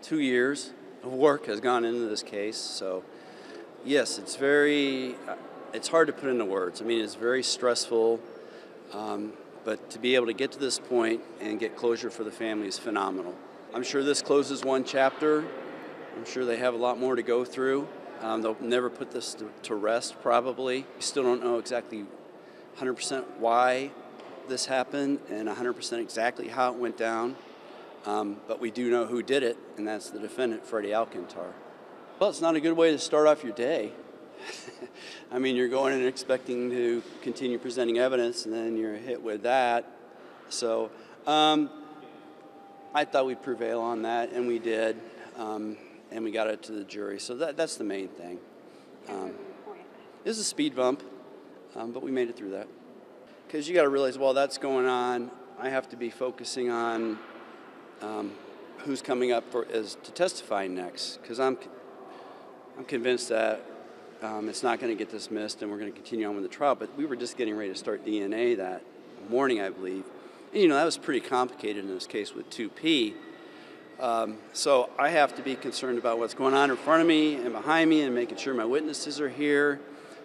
2 years of work has gone into this case. So yes, it's hard to put into words. I mean, it's very stressful, but to be able to get to this point and get closure for the family is phenomenal. I'm sure this closes one chapter. I'm sure they have a lot more to go through. They'll never put this to rest, probably. We still don't know exactly 100% why this happened and 100% exactly how it went down. But we do know who did it, and that's the defendant, Freddie Alcantar. Well, it's not a good way to start off your day. I mean, you're going in expecting to continue presenting evidence, and then you're hit with that. So I thought we'd prevail on that, and we did, and we got it to the jury. So that's the main thing. It was a speed bump, but we made it through that. Because you got to realize, while that's going on, I have to be focusing on who's coming up to testify next. Because I'm convinced that it's not going to get dismissed, and we're going to continue on with the trial. But we were just getting ready to start DNA that morning, I believe. And, that was pretty complicated in this case with 2P. So I have to be concerned about what's going on in front of me and behind me and making sure my witnesses are here.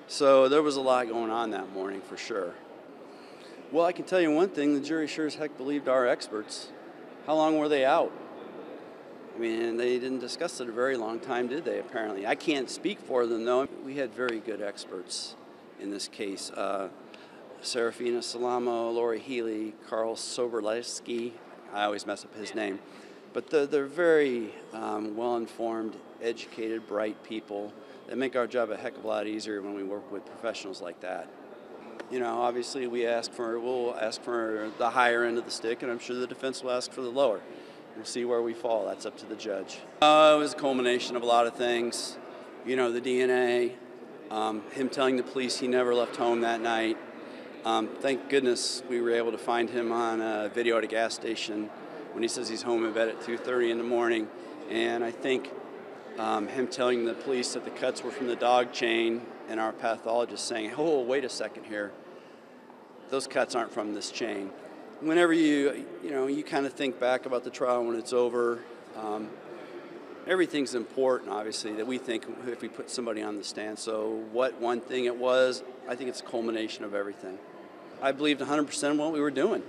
So there was a lot going on that morning for sure. Well, I can tell you one thing, the jury sure as heck believed our experts. How long were they out? I mean, they didn't discuss it a very long time, did they, apparently? I can't speak for them, though. We had very good experts in this case. Serafina Salamo, Lori Healy, Carl Soberleski. I always mess up his name. But they're very well-informed, educated, bright people that make our job a heck of a lot easier when we work with professionals like that. Obviously we'll ask for the higher end of the stick, and I'm sure the defense will ask for the lower. We'll see where we fall. That's up to the judge. It was a culmination of a lot of things. The DNA, him telling the police he never left home that night. Thank goodness we were able to find him on a video at a gas station when he says he's home in bed at 2:30 in the morning. And I think him telling the police that the cuts were from the dog chain, and our pathologist saying, oh, wait a second here, those cuts aren't from this chain. Whenever you kind of think back about the trial when it's over, everything's important, obviously, that we think if we put somebody on the stand. So what one thing it was, I think it's a culmination of everything. I believed 100% in what we were doing,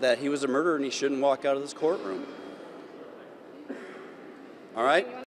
that he was a murderer and he shouldn't walk out of this courtroom. All right?